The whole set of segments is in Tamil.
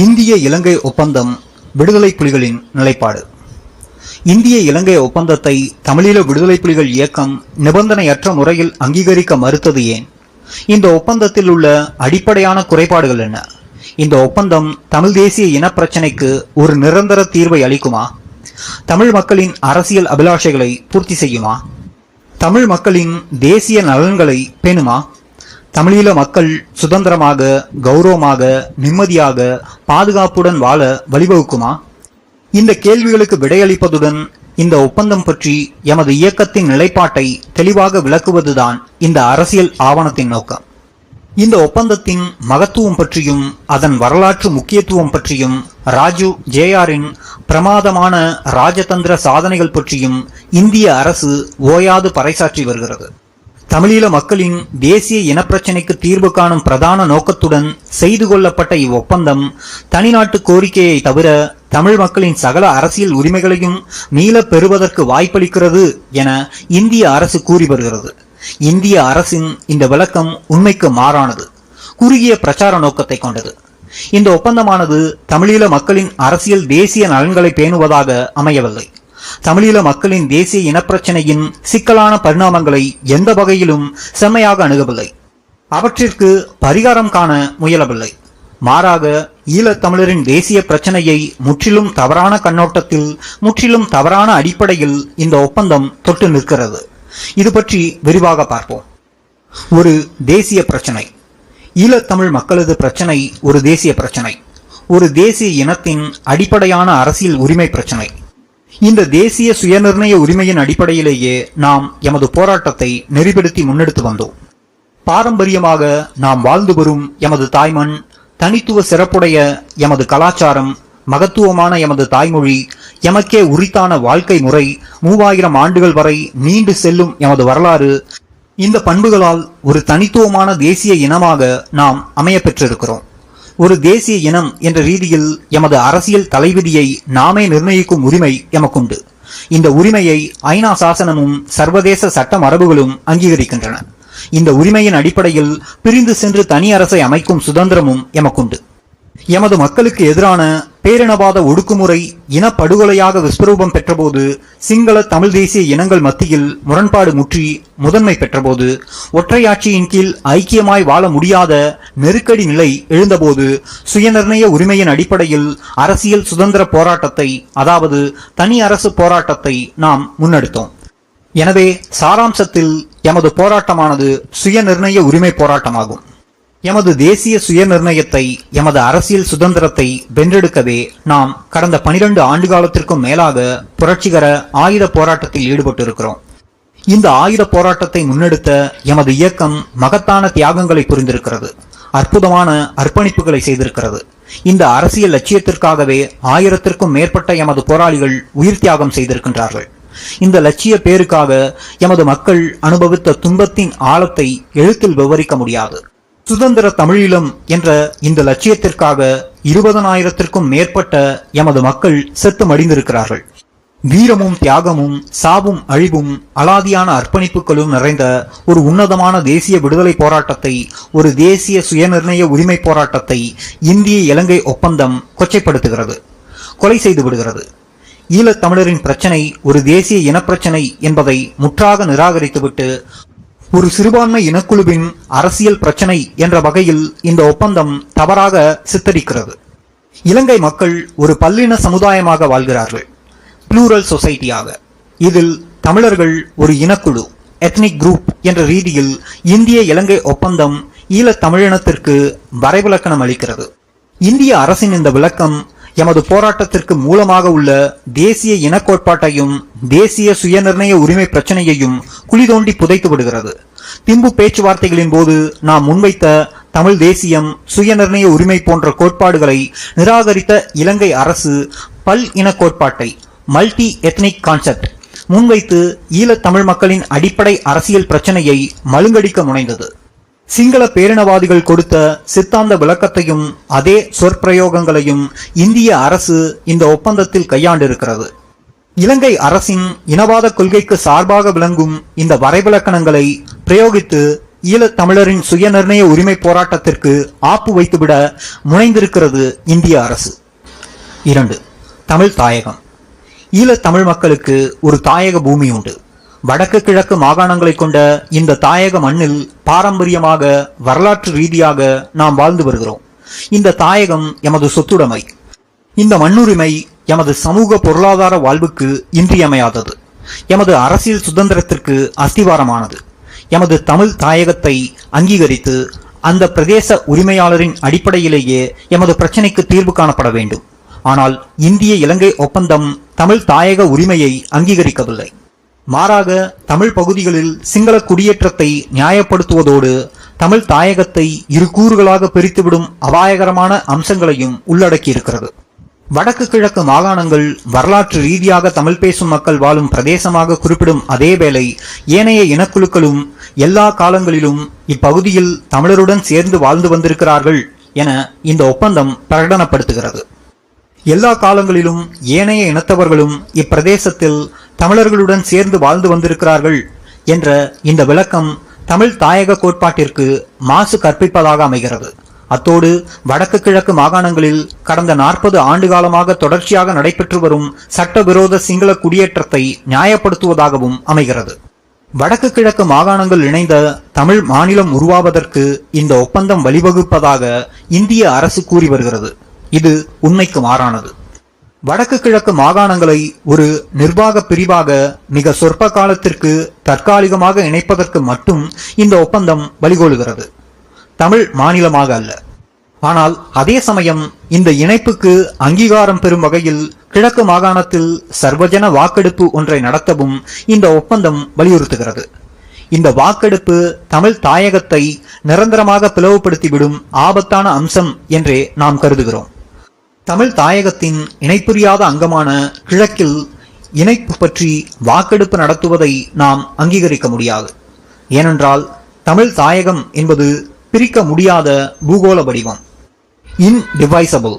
இந்திய இலங்கை ஒப்பந்தம் விடுதலை புலிகளின் நிலைப்பாடு. இந்திய இலங்கை ஒப்பந்தத்தை தமிழீழ விடுதலை புலிகள் இயக்கம் நிபந்தனையற்ற முறையில் அங்கீகரிக்க மறுத்தது ஏன்? இந்த ஒப்பந்தத்தில் உள்ள அடிப்படையான குறைபாடுகள் என்ன? இந்த ஒப்பந்தம் தமிழ் தேசிய இனப்பிரச்சினைக்கு ஒரு நிரந்தர தீர்வை அளிக்குமா? தமிழ் மக்களின் அரசியல் அபிலாஷைகளை பூர்த்தி செய்யுமா? தமிழ் மக்களின் தேசிய நலன்களை பேணுமா? தமிழீழ மக்கள் சுதந்திரமாக, கௌரவமாக, நிம்மதியாக, பாதுகாப்புடன் வாழ வழிவகுக்குமா? இந்த கேள்விகளுக்கு விடையளிப்பதுடன் இந்த ஒப்பந்தம் பற்றி எமது இயக்கத்தின் நிலைப்பாட்டை தெளிவாக விளக்குவதுதான் இந்த அரசியல் ஆவணத்தின் நோக்கம். இந்த ஒப்பந்தத்தின் மகத்துவம் பற்றியும் அதன் வரலாற்று முக்கியத்துவம் பற்றியும் ராஜு ஜேஆரின் பிரமாதமான ராஜதந்திர சாதனைகள் பற்றியும் இந்திய அரசு ஓயாது பறைசாற்றி வருகிறது. தமிழீழ மக்களின் தேசிய இனப்பிரச்சினைக்கு தீர்வு காணும் பிரதான நோக்கத்துடன் செய்து கொள்ளப்பட்ட இவ்வொப்பந்தம் தனிநாட்டு கோரிக்கையை தவிர தமிழ் மக்களின் சகல அரசியல் உரிமைகளையும் மீள பெறுவதற்கு வாய்ப்பளிக்கிறது என இந்திய அரசு கூறி வருகிறது. இந்திய அரசின் இந்த விளக்கம் உண்மைக்கு மாறானது, குறுகிய பிரச்சார நோக்கத்தை கொண்டது. இந்த ஒப்பந்தமானது தமிழீழ மக்களின் அரசியல் தேசிய நலன்களை பேணுவதாக அமையவில்லை. தமிழீழ மக்களின் தேசிய இனப்பிரச்சனையின் சிக்கலான பரிணாமங்களை எந்த வகையிலும் செம்மையாக அணுகவில்லை. அவற்றிற்கு பரிகாரம் காண முயலவில்லை. மாறாக ஈழத்தமிழரின் தேசிய பிரச்சனையை முற்றிலும் தவறான கண்ணோட்டத்தில், முற்றிலும் தவறான அடிப்படையில் இந்த ஒப்பந்தம் தொட்டு நிற்கிறது. இது பற்றி விரிவாக பார்ப்போம். ஒரு தேசிய பிரச்சனை. ஈழத்தமிழ் மக்களது பிரச்சனை ஒரு தேசிய பிரச்சனை, ஒரு தேசிய இனத்தின் அடிப்படையான அரசியல் உரிமை பிரச்சனை. இந்த தேசிய சுயநிர்ணய உரிமையின் அடிப்படையிலேயே நாம் எமது போராட்டத்தை நெறிப்படுத்தி முன்னெடுத்து வந்தோம். பாரம்பரியமாக நாம் வாழ்ந்து வரும் எமது தாய்மண், தனித்துவ சிறப்புடைய எமது கலாச்சாரம், மகத்துவமான எமது தாய்மொழி, எமக்கே உரித்தான வாழ்க்கை முறை, 3000 ஆண்டுகள் வரை நீண்டு செல்லும் எமது வரலாறு, இந்த பண்புகளால் ஒரு தனித்துவமான தேசிய இனமாக நாம் அமைய பெற்றிருக்கிறோம். ஒரு தேசிய இனம் என்ற ரீதியில் எமது அரசியல் தலைவிதியை நாமே நிர்ணயிக்கும் உரிமை எமக்குண்டு. இந்த உரிமையை ஐநா சாசனமும் சர்வதேச சட்ட மரபுகளும் அங்கீகரிக்கின்றன. இந்த உரிமையின் அடிப்படையில் பிரிந்து சென்று தனி அரசை அமைக்கும் சுதந்திரமும் எமக்குண்டு. எமது மக்களுக்கு எதிரான பேரினவாத ஒடுக்குமுறை இனப்படுகொலையாக விஸ்வரூபம் பெற்றபோது, சிங்கள தமிழ் தேசிய இனங்கள் மத்தியில் முரண்பாடு முற்றி முதன்மை பெற்றபோது, ஒற்றையாட்சியின் கீழ் ஐக்கியமாய் வாழ முடியாத நெருக்கடி நிலை எழுந்தபோது, சுயநிர்ணய உரிமையின் அடிப்படையில் அரசியல் சுதந்திர போராட்டத்தை, அதாவது தனி அரசு போராட்டத்தை நாம் முன்னெடுத்தோம். எனவே சாராம்சத்தில் எமது போராட்டமானது சுயநிர்ணய உரிமை போராட்டமாகும். எமது தேசிய சுயநிர்ணயத்தை, எமது அரசியல் சுதந்திரத்தை வென்றெடுக்கவே நாம் கடந்த 12 ஆண்டு காலத்திற்கும் மேலாக புரட்சிகர ஆயுத போராட்டத்தில் ஈடுபட்டு இருக்கிறோம். இந்த ஆயுத போராட்டத்தை முன்னெடுத்த எமது இயக்கம் மகத்தான தியாகங்களை புரிந்திருக்கிறது, அற்புதமான அர்ப்பணிப்புகளை செய்திருக்கிறது. இந்த அரசியல் லட்சியத்திற்காகவே 1000க்கும் மேற்பட்ட எமது போராளிகள் உயிர் தியாகம் செய்திருக்கின்றார்கள். இந்த லட்சிய பேருக்காக எமது மக்கள் அனுபவித்த துன்பத்தின் ஆழத்தை எழுத்தில் விவரிக்க முடியாது. சுதந்திர தமிழீழம் என்ற இந்த லட்சியத்திற்காக 20,000க்கும் மேற்பட்ட எமது மக்கள் செத்து மடிந்திருக்கிறார்கள். வீரமும் தியாகமும் சாவும் அழிவும் அலாதியான அர்ப்பணிப்புகளும் நிறைந்த ஒரு உன்னதமான தேசிய விடுதலை போராட்டத்தை, ஒரு தேசிய சுயநிர்ணய உரிமை போராட்டத்தை இந்திய இலங்கை ஒப்பந்தம் கொச்சைப்படுத்துகிறது, கொலை செய்து விடுகிறது. ஈழத்தமிழரின் பிரச்சனை ஒரு தேசிய இனப்பிரச்சனை என்பதை முற்றாக நிராகரித்துவிட்டு ஒரு சிறுபான்மை இனக்குழுவின் அரசியல் பிரச்சனை என்ற வகையில் இந்த ஒப்பந்தம் தவறாக சித்தரிக்கிறது. இலங்கை மக்கள் ஒரு பல்லின சமுதாயமாக வாழ்கிறார்கள், புளூரல் சொசைட்டியாக. இதில் தமிழர்கள் ஒரு இனக்குழு, எத்னிக் குரூப் என்ற ரீதியில் இந்திய இலங்கை ஒப்பந்தம் ஈழத் தமிழினத்திற்கு வரைவிலக்கணம் அளிக்கிறது. இந்திய அரசின் இந்த விளக்கம் எமது போராட்டத்திற்கு மூலமாக உள்ள தேசிய இன கோட்பாட்டையும் தேசிய சுயநிர்ணய உரிமை பிரச்சனையையும் குழி தோண்டி புதைத்து விடுகிறது. திம்பு பேச்சுவார்த்தைகளின் போது நாம் முன்வைத்த தமிழ் தேசியம், சுயநிர்ணய உரிமை போன்ற கோட்பாடுகளை நிராகரித்த இலங்கை அரசு பல் இன கோட்பாட்டை, மல்டி எத்னிக் கான்செப்ட் முன்வைத்து ஈழத் தமிழ் மக்களின் அடிப்படை அரசியல் பிரச்சனையை மழுங்கடிக்க முனைந்தது. சிங்கள பேரினவாதிகள் கொடுத்த சித்தாந்த விளக்கத்தையும் அதே சொற்பிரயோகங்களையும் இந்திய அரசு இந்த ஒப்பந்தத்தில் கையாண்டிருக்கிறது. இலங்கை அரசின் இனவாத கொள்கைக்கு சார்பாக விளங்கும் இந்த வரைவிலக்கணங்களை பிரயோகித்து ஈழத் தமிழரின் சுயநிர்ணய உரிமை போராட்டத்திற்கு ஆப்பு வைத்துவிட முனைந்திருக்கிறது இந்திய அரசு. 2. தமிழ் தாயகம். ஈழத் தமிழ் மக்களுக்கு ஒரு தாயக பூமி உண்டு. வடக்கு கிழக்கு மாகாணங்களை கொண்ட இந்த தாயக மண்ணில் பாரம்பரியமாக வரலாற்று ரீதியாக நாம் வாழ்ந்து வருகிறோம். இந்த தாயகம் எமது சொத்துடைமை. இந்த மண்ணுரிமை எமது சமூக பொருளாதார வாழ்வுக்கு இன்றியமையாதது. எமது அரசியல் சுதந்திரத்திற்கு அஸ்திவாரமானது. எமது தமிழ் தாயகத்தை அங்கீகரித்து அந்த பிரதேச உரிமையாளரின் அடிப்படையிலேயே எமது பிரச்சினைக்கு தீர்வு காணப்பட வேண்டும். ஆனால் இந்திய இலங்கை ஒப்பந்தம் தமிழ் தாயக உரிமையை அங்கீகரிக்கவில்லை. மாறாக தமிழ் பகுதிகளில் சிங்கள குடியேற்றத்தை நியாயப்படுத்துவதோடு தமிழ் தாயகத்தை இரு கூறுகளாக பிரித்துவிடும் அபாயகரமான அம்சங்களையும் உள்ளடக்கியிருக்கிறது. வடக்கு கிழக்கு மாகாணங்கள் வரலாற்று ரீதியாக தமிழ் பேசும் மக்கள் வாழும் பிரதேசமாக குறிப்பிடும் அதேவேளை ஏனைய இனக்குழுக்களும் எல்லா காலங்களிலும் இப்பகுதியில் தமிழருடன் சேர்ந்து வாழ்ந்து வந்திருக்கிறார்கள் என இந்த ஒப்பந்தம் பிரகடனப்படுத்துகிறது. எல்லா காலங்களிலும் ஏனைய இனத்தவர்களும் இப்பிரதேசத்தில் தமிழர்களுடன் சேர்ந்து வாழ்ந்து வந்திருக்கிறார்கள் என்ற இந்த விளக்கம் தமிழ் தாயக கோட்பாட்டிற்கு மாசு கற்பிப்பதாக அமைகிறது. அத்தோடு வடக்கு கிழக்கு மாகாணங்களில் கடந்த 40 ஆண்டு காலமாக தொடர்ச்சியாக நடைபெற்று வரும் சட்டவிரோத சிங்கள குடியேற்றத்தை நியாயப்படுத்துவதாகவும் அமைகிறது. வடக்கு கிழக்கு மாகாணங்கள் இணைந்த தமிழ் மாநிலம் உருவாவதற்கு இந்த ஒப்பந்தம் வழிவகுப்பதாக இந்திய அரசு கூறி வருகிறது. இது உண்மைக்கு மாறானது. வடக்கு கிழக்கு மாகாணங்களை ஒரு நிர்வாக பிரிவாக மிக சொற்ப காலத்திற்கு தற்காலிகமாக இணைப்பதற்கு மட்டும் இந்த ஒப்பந்தம் வழிகோலுகிறது, தமிழ் மாநிலமாக அல்ல. ஆனால் அதே சமயம் இந்த இணைப்புக்கு அங்கீகாரம் பெறும் வகையில் கிழக்கு மாகாணத்தில் சர்வஜன வாக்கெடுப்பு ஒன்றை நடத்தவும் இந்த ஒப்பந்தம் வலியுறுத்துகிறது. இந்த வாக்கெடுப்பு தமிழ் தாயகத்தை நிரந்தரமாக பிளவுபடுத்திவிடும் ஆபத்தான அம்சம் என்றே நாம் கருதுகிறோம். தமிழ் தாயகத்தின் இணைப்புரியாத அங்கமான கிழக்கில் இணைப்பு பற்றி வாக்கெடுப்பு நடத்துவதை நாம் அங்கீகரிக்க முடியாது. ஏனென்றால் தமிழ் தாயகம் என்பது பிரிக்க முடியாத பூகோள வடிவம், இன்டிவைசபிள்.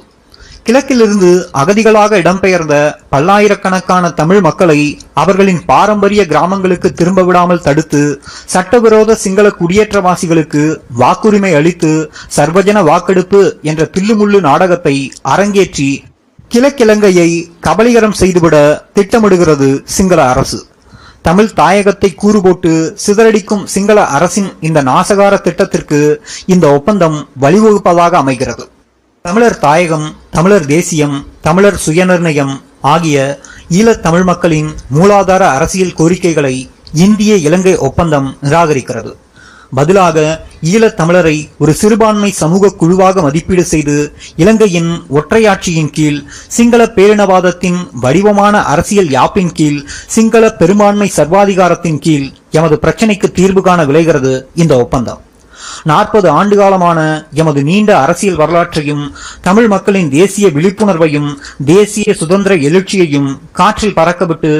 கிழக்கிலிருந்து அகதிகளாக இடம்பெயர்ந்த பல்லாயிரக்கணக்கான தமிழ் மக்களை அவர்களின் பாரம்பரிய கிராமங்களுக்கு திரும்ப விடாமல் தடுத்து சட்டவிரோத சிங்கள குடியேற்றவாசிகளுக்கு வாக்குரிமை அளித்து சர்வஜன வாக்கெடுப்பு என்ற தில்லுமுள்ளு நாடகத்தை அரங்கேற்றி கிழக்கிழங்கையை கபலீகரம் செய்துவிட திட்டமிடுகிறது சிங்கள அரசு. தமிழ் தாயகத்தை கூறுபோட்டு சிதறடிக்கும் சிங்கள அரசின் இந்த நாசகார திட்டத்திற்கு இந்த ஒப்பந்தம் வழிவகுப்பதாக அமைகிறது. தமிழர் தாயகம், தமிழர் தேசியம், தமிழர் சுயநிர்ணயம் ஆகிய ஈழத் தமிழ் மக்களின் மூலாதார அரசியல் கோரிக்கைகளை இந்திய இலங்கை ஒப்பந்தம் நிராகரிக்கிறது. பதிலாக ஈழத் தமிழரை ஒரு சிறுபான்மை சமூக குழுவாக மதிப்பீடு செய்து இலங்கையின் ஒற்றையாட்சியின் கீழ் சிங்கள பேரினவாதத்தின் வடிவமான அரசியல் யாப்பின் கீழ் சிங்கள பெரும்பான்மை சர்வாதிகாரத்தின் கீழ் எமது பிரச்சினைக்கு தீர்வு காண விளைகிறது இந்த ஒப்பந்தம். 40 ஆண்டு காலமான எமது நீண்ட அரசியல் வரலாற்றையும் தமிழ் மக்களின் தேசிய விழிப்புணர்வையும் தேசிய சுதந்திர எழுச்சியையும் காற்றில் பறக்கவிட்டு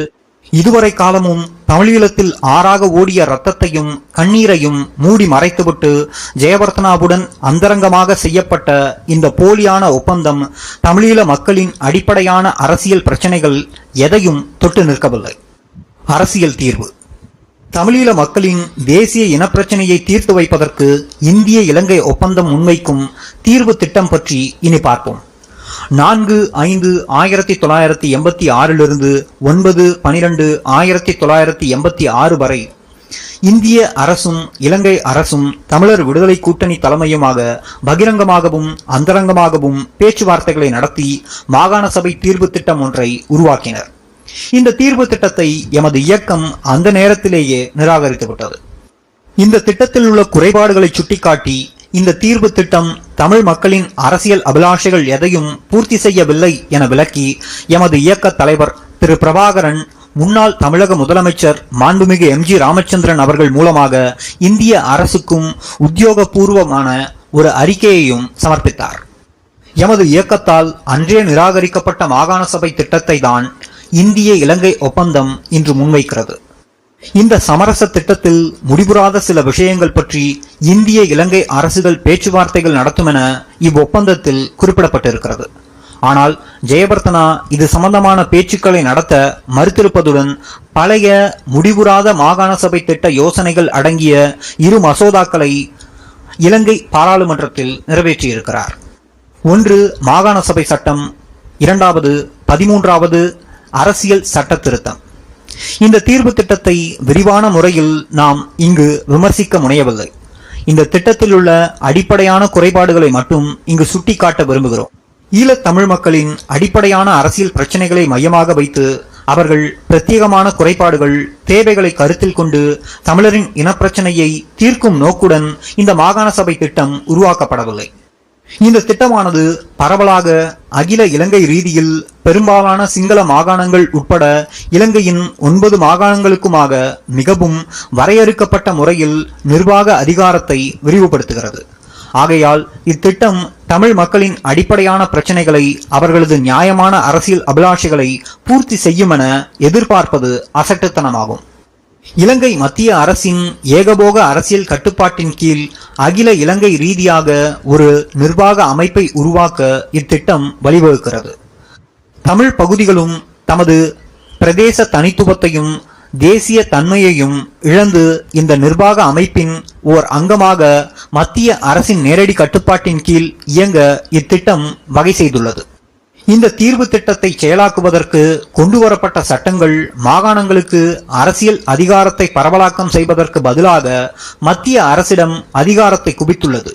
இதுவரை காலமும் தமிழீழத்தில் ஆறாக ஓடிய இரத்தத்தையும் கண்ணீரையும் மூடி மறைத்துவிட்டு ஜெயவர்த்தனாவுடன் அந்தரங்கமாக செய்யப்பட்ட இந்த போலியான ஒப்பந்தம் தமிழீழ மக்களின் அடிப்படையான அரசியல் பிரச்சனைகள் எதையும் தொட்டு நிற்கவில்லை. அரசியல் தீர்வு. தமிழீழ மக்களின் தேசிய இனப்பிரச்சனையை தீர்த்து வைப்பதற்கு இந்திய இலங்கை ஒப்பந்தம் முன்வைக்கும் தீர்வு திட்டம் பற்றி இனி பார்ப்போம். 4/5/1986 9/12/1986 வரை இந்திய அரசும் இலங்கை அரசும் தமிழர் விடுதலை கூட்டணி தலைமையுமாக பகிரங்கமாகவும் அந்தரங்கமாகவும் பேச்சுவார்த்தைகளை நடத்தி மாகாண சபை தீர்வு திட்டம் ஒன்றை உருவாக்கினர். இந்த தீர்வு திட்டத்தை எமது இயக்கம் அந்த நேரத்திலேயே நிராகரித்துவிட்டது. இந்த திட்டத்தில் உள்ள குறைபாடுகளை சுட்டிக்காட்டி இந்த தீர்வு திட்டம் தமிழ் மக்களின் அரசியல் அபிலாஷைகள் எதையும் பூர்த்தி செய்யவில்லை என விளக்கி எமது இயக்க தலைவர் திரு பிரபாகரன் முன்னாள் தமிழக முதலமைச்சர் மாண்புமிகு எம்.ஜி. ராமச்சந்திரன் அவர்கள் மூலமாக இந்திய அரசுக்கும் உத்தியோகபூர்வமான ஒரு அறிக்கையையும் சமர்ப்பித்தார். எமது இயக்கத்தால் அன்றே நிராகரிக்கப்பட்ட மாகாண சபை திட்டத்தை தான் இந்திய இலங்கை ஒப்பந்தம் இன்று முன்வைக்கிறது. இந்த சமரச திட்டத்தில் முடிவுறாத சில விஷயங்கள் பற்றி இந்திய இலங்கை அரசுகள் பேச்சுவார்த்தைகள் நடத்தும் என இவ்வொப்பந்தத்தில் குறிப்பிடப்பட்டிருக்கிறது. ஆனால் ஜெயவர்தனா இது சம்பந்தமான பேச்சுக்களை நடத்த மறுத்திருப்பதுடன் பழைய முடிவுறாத மாகாண சபை திட்ட யோசனைகள் அடங்கிய இரு மசோதாக்களை இலங்கை பாராளுமன்றத்தில் நிறைவேற்றியிருக்கிறார். ஒன்று மாகாண சபை சட்டம், இரண்டாவது 13வது அரசியல் சட்ட திருத்தம். இந்த தீர்வு திட்டத்தை விரிவான முறையில் நாம் இங்கு விமர்சிக்க முனையவில்லை. இந்த திட்டத்தில் உள்ள அடிப்படையான குறைபாடுகளை மட்டும் இங்கு சுட்டிக்காட்ட விரும்புகிறோம். ஈழத் தமிழ் மக்களின் அடிப்படையான அரசியல் பிரச்சனைகளை மையமாக வைத்து அவர்கள் பிரத்யேகமான குறைபாடுகள், தேவைகளை கருத்தில் கொண்டு தமிழரின் இனப்பிரச்சனையை தீர்க்கும் நோக்குடன் இந்த மாகாண சபை திட்டம் உருவாக்கப்படவில்லை. இந்த திட்டமானது பரவலாக அகில இலங்கை ரீதியில் பெரும்பாலான சிங்கள மாகாணங்கள் உட்பட இலங்கையின் 9 மாகாணங்களுக்குமாக மிகவும் வரையறுக்கப்பட்ட முறையில் நிர்வாக அதிகாரத்தை விரிவுபடுத்துகிறது. ஆகையால் இத்திட்டம் தமிழ் மக்களின் அடிப்படையான பிரச்சனைகளை, அவர்களது நியாயமான அரசியல் அபிலாஷைகளை பூர்த்தி செய்யும் என எதிர்பார்ப்பது அசட்டுத்தனமாகும். இலங்கை மத்திய அரசின் ஏகபோக அரசியல் கட்டுப்பாட்டின் கீழ் அகில இலங்கை ரீதியாக ஒரு நிர்வாக அமைப்பை உருவாக்க இத்திட்டம் வழிவகுக்கிறது. தமிழ் பகுதிகளும் தமது பிரதேச தனித்துவத்தையும் தேசிய தன்மையையும் இழந்து இந்த நிர்வாக அமைப்பின் ஓர் அங்கமாக மத்திய அரசின் நேரடி கட்டுப்பாட்டின் கீழ் இயங்க இத்திட்டம் வகை செய்துள்ளது. இந்த தீர்வு திட்டத்தை செயலாக்குவதற்கு கொண்டுவரப்பட்ட சட்டங்கள் மாகாணங்களுக்கு அரசியல் அதிகாரத்தை பரவலாக்கம் செய்வதற்கு பதிலாக மத்திய அரசிடம் அதிகாரத்தை குவித்துள்ளது.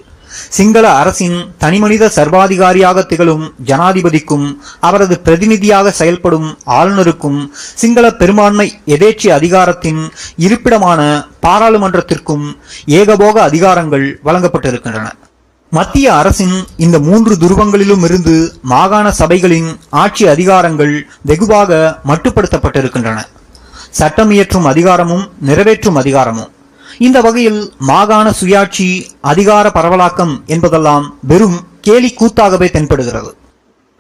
சிங்கள அரசின் தனிமனித சர்வாதிகாரியாக திகழும் ஜனாதிபதிக்கும் அவரது பிரதிநிதியாக செயல்படும் ஆளுநருக்கும் சிங்கள பெரும்பான்மை எதேச்சி அதிகாரத்தின் இருப்பிடமான பாராளுமன்றத்திற்கும் ஏகபோக அதிகாரங்கள் வழங்கப்பட்டிருக்கின்றன. மத்திய அரசின் இந்த 3 துருவங்களிலும் இருந்து மாகாண சபைகளின் ஆட்சி அதிகாரங்கள் வெகுவாக மட்டுப்படுத்தப்பட்டிருக்கின்றன. சட்டம் இயற்றும் அதிகாரமும் நிறைவேற்றும் அதிகாரமும். இந்த வகையில் மாகாண சுயாட்சி அதிகார பரவலாக்கம் என்பதெல்லாம் வெறும் கேலி கூத்தாகவே தென்படுகிறது.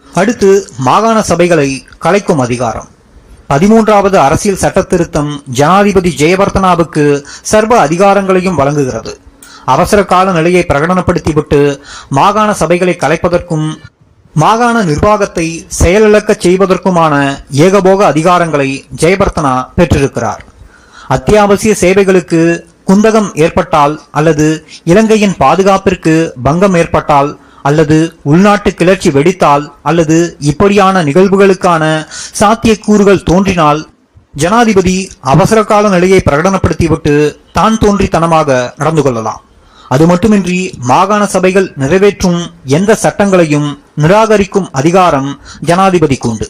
அடுத்து மாகாண சபைகளை கலைக்கும் அதிகாரம். 13வது அரசியல் சட்ட திருத்தம் ஜனாதிபதி ஜெயவர்தனாவுக்கு சர்வ அதிகாரங்களையும் வழங்குகிறது. அவசர கால நிலையை பிரகடனப்படுத்திவிட்டு மாகாண சபைகளை கலைப்பதற்கும் மாகாண நிர்வாகத்தை செயலிழக்க செய்வதற்குமான ஏகபோக அதிகாரங்களை ஜெயவர்தனா பெற்றிருக்கிறார். அத்தியாவசிய சேவைகளுக்கு குந்தகம் ஏற்பட்டால் அல்லது இலங்கையின் பாதுகாப்பிற்கு பங்கம் ஏற்பட்டால் அல்லது உள்நாட்டு கிளர்ச்சி வெடித்தால் அல்லது இப்படியான நிகழ்வுகளுக்கான சாத்தியக்கூறுகள் தோன்றினால் ஜனாதிபதி அவசர கால நிலையை பிரகடனப்படுத்திவிட்டு தான் தோன்றித்தனமாக நடந்து கொள்ளலாம். அது மட்டுமின்றி மாகாண சபைகள் நிறைவேற்றும் எந்த சட்டங்களையும் நிராகரிக்கும் அதிகாரம் ஜனாதிபதிக்கு உண்டு.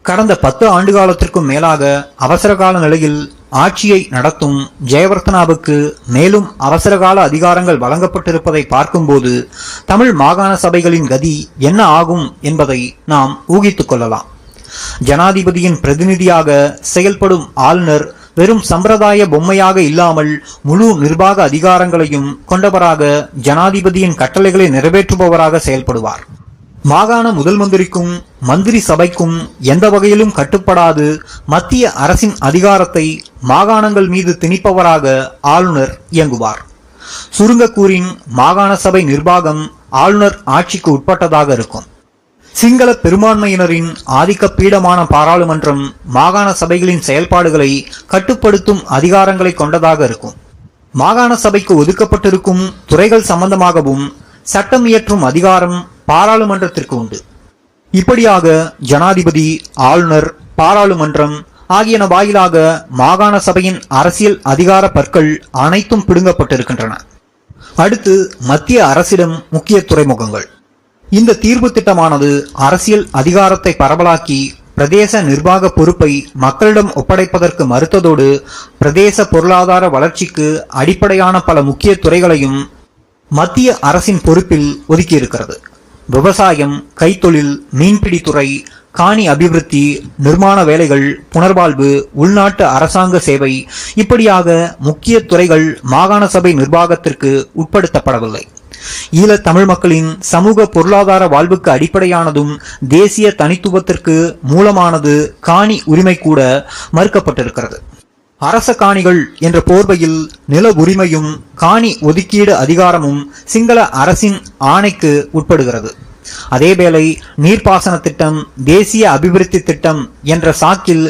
கடந்த 10 ஆண்டு காலத்திற்கும் மேலாக அவசரகால நிலையில் ஆட்சியை நடத்தும் ஜெயவர்தனாவுக்கு மேலும் அவசரகால அதிகாரங்கள் வழங்கப்பட்டிருப்பதை பார்க்கும்போது தமிழ் மாகாண சபைகளின் கதி என்ன ஆகும் என்பதை நாம் ஊகித்துக் கொள்ளலாம். ஜனாதிபதியின் பிரதிநிதியாக செயல்படும் ஆளுநர் வெறும் சம்பிரதாய பொம்மையாக இல்லாமல் முழு நிர்வாக அதிகாரங்களையும் கொண்டவராக ஜனாதிபதியின் கட்டளைகளை நிறைவேற்றுபவராக செயல்படுவார். மாகாண முதல் மந்திரிக்கும் மந்திரி சபைக்கும் எந்த வகையிலும் கட்டுப்படாது மத்திய அரசின் அதிகாரத்தை மாகாணங்கள் மீது திணிப்பவராக ஆளுநர் இயங்குவார். சுருங்கக்கூறின் மாகாண சபை நிர்வாகம் ஆளுநர் ஆட்சிக்கு உட்பட்டதாக இருக்கும். சிங்கள பெரும்பான்மையினரின் ஆதிக்க பீடமான பாராளுமன்றம் மாகாண சபைகளின் செயல்பாடுகளை கட்டுப்படுத்தும் அதிகாரங்களை கொண்டதாக இருக்கும். மாகாண சபைக்கு ஒதுக்கப்பட்டிருக்கும் துறைகள் சம்பந்தமாகவும் சட்டம் இயற்றும் அதிகாரம் பாராளுமன்றத்திற்கு உண்டு. இப்படியாக ஜனாதிபதி, ஆளுநர், பாராளுமன்றம் ஆகியன வாயிலாக மாகாண சபையின் அரசியல் அதிகார பற்கள் அனைத்தும் பிடுங்கப்பட்டிருக்கின்றன. அடுத்து மத்திய அரசிடம் முக்கிய துறைமுகங்கள். இந்த தீர்வு திட்டமானது அரசியல் அதிகாரத்தை பரவலாக்கி பிரதேச நிர்வாக பொறுப்பை மக்களிடம் ஒப்படைப்பதற்கு மறுத்ததோடு பிரதேச பொருளாதார வளர்ச்சிக்கு அடிப்படையான பல முக்கிய துறைகளையும் மத்திய அரசின் பொறுப்பில் ஒதுக்கியிருக்கிறது. விவசாயம், கைத்தொழில், மீன்பிடித்துறை, காணி அபிவிருத்தி, நிர்மாண வேலைகள், புனர்வாழ்வு, உள்நாட்டு அரசாங்க சேவை இப்படியாக முக்கிய துறைகள் மாகாண சபை நிர்வாகத்திற்கு உட்படுத்தப்படவில்லை. ஈழத் தமிழ் மக்களின் சமூக பொருளாதார வாழ்வுக்கு அடிப்படையானதும் தேசிய தனித்துவத்திற்கு மூலமானது காணி உரிமை கூட மறுக்கப்பட்டிருக்கிறது. அரச காணிகள் என்ற போர்வையில் நில உரிமையும் காணி ஒதுக்கீடு அதிகாரமும் சிங்கள அரசின் ஆணைக்கு உட்படுகிறது. அதேவேளை நீர்ப்பாசன திட்டம், தேசிய அபிவிருத்தி திட்டம் என்ற சாக்கில்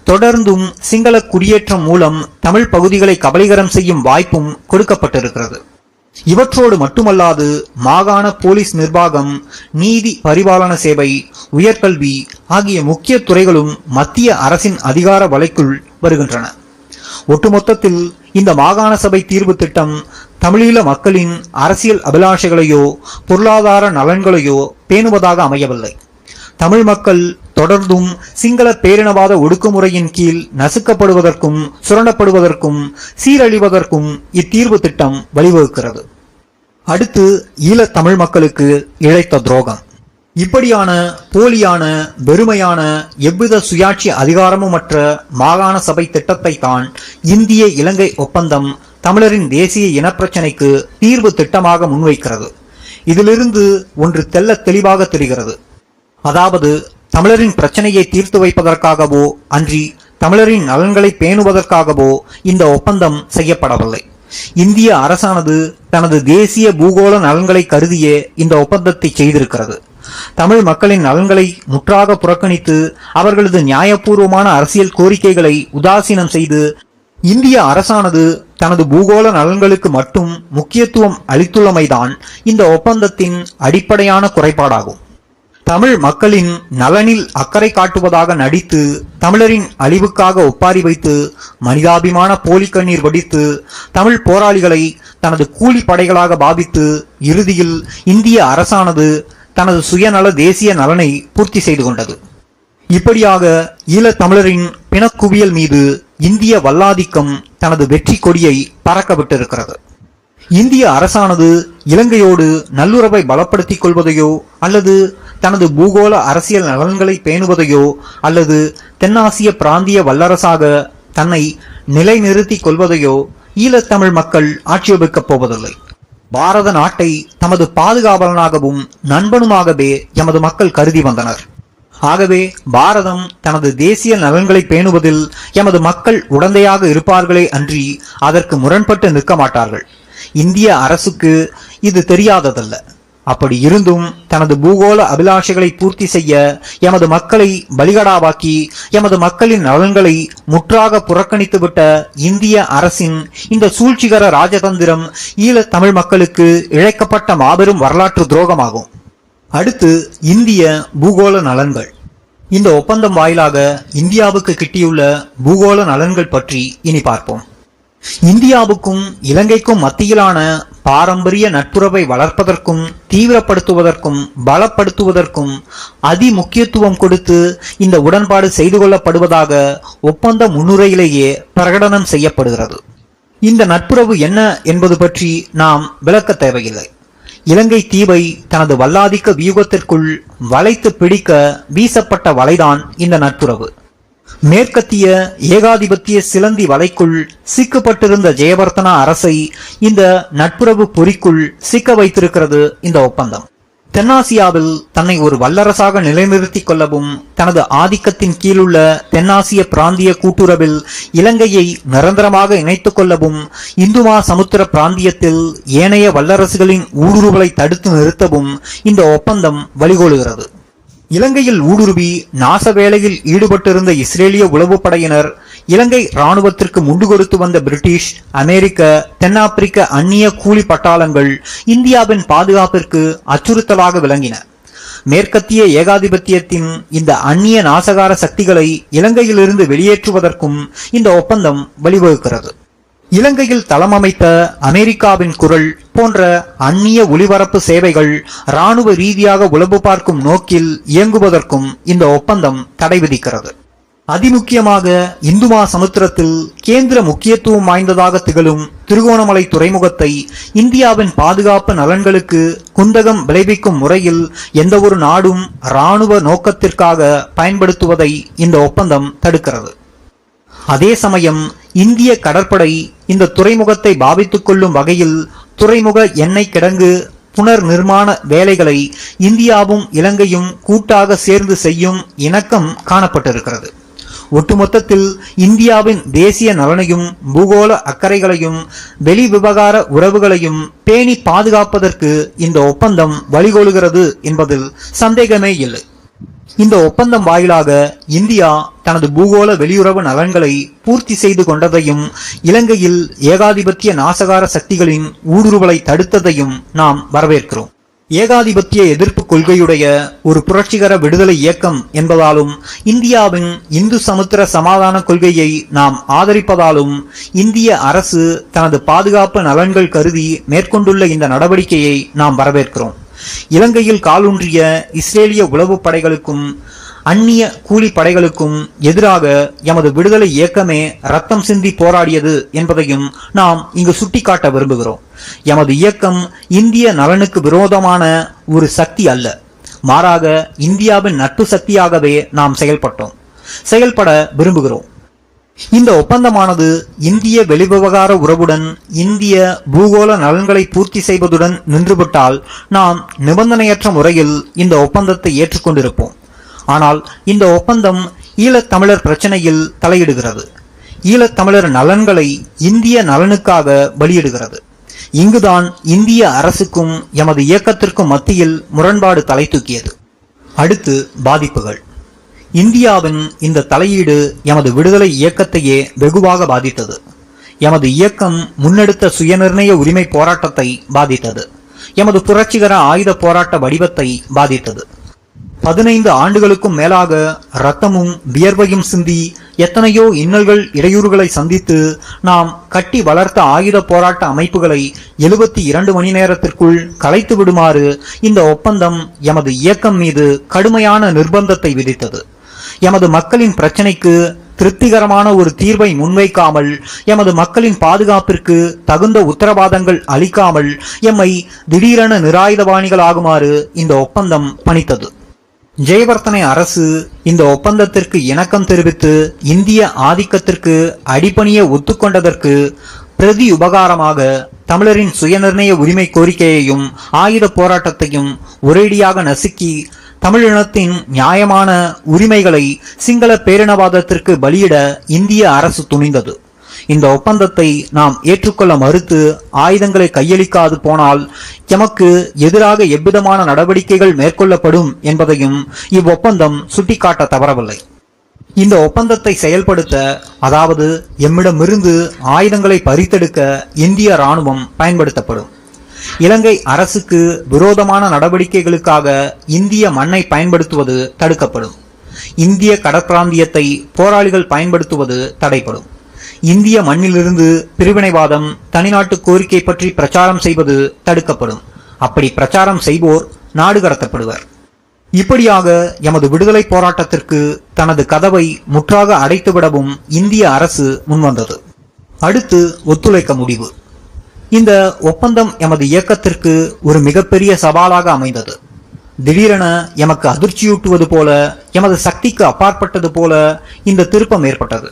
தொடர்ந்தும் சிங்கள குடியேற்றம் மூலம் தமிழ் பகுதிகளை கபலீகரம் செய்யும் வாய்ப்பும் கொடுக்கப்பட்டிருக்கிறது. இவற்றோடு மட்டுமல்லாது மாகாண போலீஸ் நிர்வாகம், நீதி பரிபாலன சேவை, உயர்கல்வி ஆகிய முக்கிய துறைகளும் மத்திய அரசின் அதிகார வலைக்குள் வருகின்றன. ஒட்டுமொத்தத்தில் இந்த மாகாண சபை தீர்வு திட்டம் தமிழீழ மக்களின் அரசியல் அபிலாஷைகளையோ பொருளாதார நலன்களையோ பேணுவதாக அமையவில்லை. தமிழ் மக்கள் தொடர்ந்தும் சிங்கள பேரினவாத ஒடுக்குமுறையின் கீழ் நசுக்கப்படுவதற்கும் சுரண்டப்படுவதற்கும் சீரழிவதற்கும் இத்தீர்வு திட்டம் வழிவகுக்கிறது. அடுத்து ஈழத் தமிழ் மக்களுக்கு இழைத்த துரோகம். இப்படியான போலியான, வெறுமையான, எவ்வித சுயாட்சி அதிகாரமுமற்ற மாகாண சபை திட்டத்தை தான் இந்திய இலங்கை ஒப்பந்தம் தமிழரின் தேசிய இனப்பிரச்சினைக்கு தீர்வு திட்டமாக முன்வைக்கிறது. இதிலிருந்து ஒன்று தெல்ல தெளிவாக தெரிகிறது. அதாவது தமிழரின் பிரச்சனையை தீர்த்து வைப்பதற்காகவோ அன்றி தமிழரின் நலன்களை பேணுவதற்காகவோ இந்த ஒப்பந்தம் செய்யப்படவில்லை. இந்திய அரசானது தனது தேசிய பூகோள நலன்களை கருதியே இந்த ஒப்பந்தத்தை செய்திருக்கிறது. தமிழ் மக்களின் நலன்களை முற்றாக புறக்கணித்து அவர்களது நியாயபூர்வமான அரசியல் கோரிக்கைகளை உதாசீனம் செய்து இந்திய அரசானது தனது பூகோள நலன்களுக்கு மட்டும் முக்கியத்துவம் அளித்துள்ளமைதான் இந்த ஒப்பந்தத்தின் அடிப்படையான குறைபாடாகும். தமிழ் மக்களின் நலனில் அக்கறை காட்டுவதாக நடித்து தமிழரின் அழிவுக்காக ஒப்பாரி வைத்து மனிதாபிமான போலி கண்ணீர் வடித்து தமிழ் போராளிகளை தனது கூலி படைகளாக பாவித்து இறுதியில் இந்திய அரசானது தனது சுயநல தேசிய நலனை பூர்த்தி செய்து கொண்டது. இப்படியாக ஈழத் தமிழரின் பிணக்குவியல் மீது இந்திய வல்லாதிக்கம் தனது வெற்றி கொடியை பறக்க விட்டிருக்கிறது. இந்திய அரசானது இலங்கையோடு நல்லுறவை பலப்படுத்திக் கொள்வதையோ அல்லது தனது பூகோள அரசியல் நலன்களை பேணுவதையோ அல்லது தென்னாசிய பிராந்திய வல்லரசாக தன்னை நிலைநிறுத்திக் கொள்வதையோ ஈழத்தமிழ் மக்கள் ஆட்சேபிக்கப் போவதில்லை. பாரத நாட்டை தமது பாதுகாவலனாகவும் நண்பனுமாகவே எமது மக்கள் கருதி வந்தனர். ஆகவே பாரதம் தனது தேசிய நலன்களை பேணுவதில் எமது மக்கள் உடந்தையாக இருப்பார்களே அன்றி அதற்கு முரண்பட்டு நிற்க மாட்டார்கள். இந்திய அரசுக்கு இது தெரியாததல்ல. அப்படி இருந்தும் தனது பூகோள அபிலாஷைகளை பூர்த்தி செய்ய எமது மக்களை பலிகடாவாக்கி எமது மக்களின் நலன்களை முற்றாக புறக்கணித்துவிட்ட இந்திய அரசின் இந்த சூழ்ச்சிகர ராஜதந்திரம் ஈழத் தமிழ் மக்களுக்கு இழைக்கப்பட்ட மாபெரும் வரலாற்று துரோகமாகும். அடுத்து இந்திய பூகோள நலன்கள். இந்த ஒப்பந்தம் வாயிலாக இந்தியாவுக்கு கிட்டியுள்ள பூகோள நலன்கள் பற்றி இனி பார்ப்போம். இந்தியாவுக்கும் இலங்கைக்கும் மத்தியிலான பாரம்பரிய நட்புறவை வளர்ப்பதற்கும் தீவிரப்படுத்துவதற்கும் பலப்படுத்துவதற்கும் அதி முக்கியத்துவம் கொடுத்து இந்த உடன்பாடு செய்து கொள்ளப்படுவதாக ஒப்பந்த முன்னுரையிலேயே பிரகடனம் செய்யப்படுகிறது. இந்த நட்புறவு என்ன என்பது பற்றி நாம் விளக்க தேவையில்லை. இலங்கை தீவை தனது வல்லாதிக்க வியூகத்திற்குள் வளைத்து பிடிக்க வீசப்பட்ட வலைதான் இந்த நட்புறவு. மேற்கத்திய ஏகாதிபத்திய சிலந்தி வலைக்குள் சிக்கப்பட்டிருந்த ஜெயவர்த்தனா அரசை இந்த நட்புறவு பொறிக்குள் சிக்க வைத்திருக்கிறது இந்த ஒப்பந்தம். தென்னாசியாவில் தன்னை ஒரு வல்லரசாக நிலைநிறுத்திக் கொள்ளவும் தனது ஆதிக்கத்தின் கீழுள்ள தென்னாசிய பிராந்திய கூட்டுறவில் இலங்கையை நிரந்தரமாக இணைத்துக் கொள்ளவும் இந்துமா சமுத்திர பிராந்தியத்தில் ஏனைய வல்லரசுகளின் ஊடுருவலை தடுத்து நிறுத்தவும் இந்த ஒப்பந்தம் வழிகோலுகிறது. இலங்கையில் ஊடுருவி நாச வேளையில் ஈடுபட்டிருந்த இஸ்ரேலிய உளவுப்படையினர், இலங்கை இராணுவத்திற்கு முண்டு கொடுத்து வந்த பிரிட்டிஷ், அமெரிக்க, தென்னாப்பிரிக்க அந்நிய கூலி பட்டாளங்கள் இந்தியாவின் பாதுகாப்பிற்கு அச்சுறுத்தலாக விளங்கின. மேற்கத்திய ஏகாதிபத்தியத்தின் இந்த அந்நிய நாசகார சக்திகளை இலங்கையிலிருந்து வெளியேற்றுவதற்கும் இந்த ஒப்பந்தம் வழிவகுக்கிறது. இலங்கையில் தளமமைத்த அமெரிக்காவின் குரல் போன்ற அந்நிய ஒலிபரப்பு சேவைகள் இராணுவ ரீதியாக உளவு பார்க்கும் நோக்கில் இயங்குவதற்கும் இந்த ஒப்பந்தம் தடை விதிக்கிறது. அதிமுக்கியமாக இந்துமா சமுத்திரத்தில் கேந்திர முக்கியத்துவம் வாய்ந்ததாக திகழும் திருகோணமலை துறைமுகத்தை இந்தியாவின் பாதுகாப்பு நலன்களுக்கு குந்தகம் விளைவிக்கும் முறையில் எந்த ஒரு நாடும் இராணுவ நோக்கத்திற்காக பயன்படுத்துவதை இந்த ஒப்பந்தம் தடுக்கிறது. அதே சமயம் இந்திய கடற்படை இந்த துறைமுகத்தை பாவித்துக் கொள்ளும் வகையில் துறைமுக எண்ணெய் கிடங்கு புனர் நிர்மாண வேலைகளை இந்தியாவும் இலங்கையும் கூட்டாக சேர்ந்து செய்யும் இணக்கம் காணப்பட்டிருக்கிறது. ஒட்டுமொத்தத்தில் இந்தியாவின் தேசிய நலனையும் பூகோள அக்கறைகளையும் வெளி விவகார உறவுகளையும் பேணி பாதுகாப்பதற்கு இந்த ஒப்பந்தம் வழிகோலுகிறது என்பதில் சந்தேகமே இல்லை. இந்த ஒப்பந்தம் வாயிலாக இந்தியா தனது பூகோள வெளியுறவு நலன்களை பூர்த்தி செய்து கொண்டதையும் இலங்கையில் ஏகாதிபத்திய நாசகார சக்திகளின் ஊடுருவலை தடுத்ததையும் நாம் வரவேற்கிறோம். ஏகாதிபத்திய எதிர்ப்பு கொள்கையுடைய ஒரு புரட்சிகர விடுதலை இயக்கம் என்பதாலும் இந்தியாவின் இந்து சமுத்திர சமாதான கொள்கையை நாம் ஆதரிப்பதாலும் இந்திய அரசு தனது பாதுகாப்பு நலன்கள் கருதி மேற்கொண்டுள்ள இந்த நடவடிக்கையை நாம் வரவேற்கிறோம். இலங்கையில் காலூன்றிய இஸ்ரேலிய உளவு படைகளுக்கும் அந்நிய கூலி படைகளுக்கும் எதிராக எமது விடுதலை இயக்கமே ரத்தம் சிந்தி போராடியது என்பதையும் நாம் இங்கு சுட்டிக்காட்ட விரும்புகிறோம். எமது இயக்கம் இந்திய நலனுக்கு விரோதமான ஒரு சக்தி அல்ல, மாறாக இந்தியாவின் நட்பு சக்தியாகவே நாம் செயல்பட விரும்புகிறோம். இந்த ஒப்பந்தமானது இந்திய வெளிவிவகார உறவுடன் இந்திய பூகோள நலன்களை பூர்த்தி செய்வதுடன் நின்றுவிட்டால் நாம் நிபந்தனையற்ற முறையில் இந்த ஒப்பந்தத்தை ஏற்றுக்கொண்டிருப்போம். ஆனால் இந்த ஒப்பந்தம் ஈழத்தமிழர் பிரச்சனையில் தலையிடுகிறது. ஈழத்தமிழர் நலன்களை இந்திய நலனுக்காக பலியிடுகிறது. இங்குதான் இந்திய அரசுக்கும் எமது இயக்கத்திற்கும் மத்தியில் முரண்பாடு தலை தூக்கியது. அடுத்து பாதிப்புகள். இந்தியாவின் இந்த தலையீடு எமது விடுதலை இயக்கத்தையே வெகுவாக பாதித்தது. எமது இயக்கம் முன்னெடுத்த சுயநிர்ணய உரிமை போராட்டத்தை பாதித்தது. எமது புரட்சிகர ஆயுத போராட்ட வடிவத்தை பாதித்தது. 15 ஆண்டுகளுக்கும் மேலாக இரத்தமும் வியர்வையும் சிந்தி எத்தனையோ இன்னல்கள் இடையூறுகளை சந்தித்து நாம் கட்டி வளர்த்த ஆயுத போராட்ட அமைப்புகளை 72 மணி நேரத்திற்குள் கலைத்து விடுமாறு இந்த ஒப்பந்தம் எமது இயக்கம் மீது கடுமையான நிர்பந்தத்தை விதித்தது. எமது மக்களின் பிரச்சனைக்கு திருப்திகரமான ஒரு தீர்வை முன்வைக்காமல், எமது மக்களின் பாதுகாப்பிற்கு தகுந்த உத்தரவாதங்கள் அளிக்காமல் எம்மை திடீரென நிராயுதபாணிகளாகுமாறு இந்த ஒப்பந்தம் பணித்தது. ஜெயவர்த்தனை அரசு இந்த ஒப்பந்தத்திற்கு இணக்கம் தெரிவித்து இந்திய ஆதிக்கத்திற்கு அடிபணிய ஒத்துக்கொண்டதற்கு பிரதி உபகாரமாக தமிழரின் சுயநிர்ணய உரிமை கோரிக்கையையும் ஆயுத போராட்டத்தையும் ஒரேடியாக நசுக்கி தமிழினத்தின் நியாயமான உரிமைகளை சிங்கள பேரினவாதத்திற்கு பலியிட இந்திய அரசு துணிந்தது. இந்த ஒப்பந்தத்தை நாம் ஏற்றுக்கொள்ள மறுத்து ஆயுதங்களை கையளிக்காது போனால் எமக்கு எதிராக எவ்விதமான நடவடிக்கைகள் மேற்கொள்ளப்படும் என்பதையும் இவ்வொப்பந்தம் சுட்டிக்காட்ட தவறவில்லை. இந்த ஒப்பந்தத்தை செயல்படுத்த, அதாவது எம்மிடமிருந்து ஆயுதங்களை பறித்தெடுக்க இந்திய இராணுவம் பயன்படுத்தப்படும். இலங்கை அரசுக்கு விரோதமான நடவடிக்கைகளுக்காக இந்திய மண்ணை பயன்படுத்துவது தடுக்கப்படும். இந்திய கடற்பிராந்தியத்தை போராளிகள் பயன்படுத்துவது தடைப்படும். இந்திய மண்ணிலிருந்து பிரிவினைவாதம், தனிநாட்டு கோரிக்கை பற்றி பிரச்சாரம் செய்வது தடுக்கப்படும். அப்படி பிரச்சாரம் செய்வோர் நாடு கடத்தப்படுவர். இப்படியாக எமது விடுதலை போராட்டத்திற்கு தனது கதவை முற்றாக அடைத்துவிடவும் இந்திய அரசு முன்வந்தது. அடுத்து ஒத்துழைக்க முடிவு. இந்த ஒப்பந்தம் எமது இயக்கத்திற்கு ஒரு மிகப்பெரிய சவாலாக அமைந்தது. திடீரென எமக்கு அதிர்ச்சியூட்டுவது போல, எமது சக்திக்கு அப்பாற்பட்டது போல இந்த திருப்பம் ஏற்பட்டது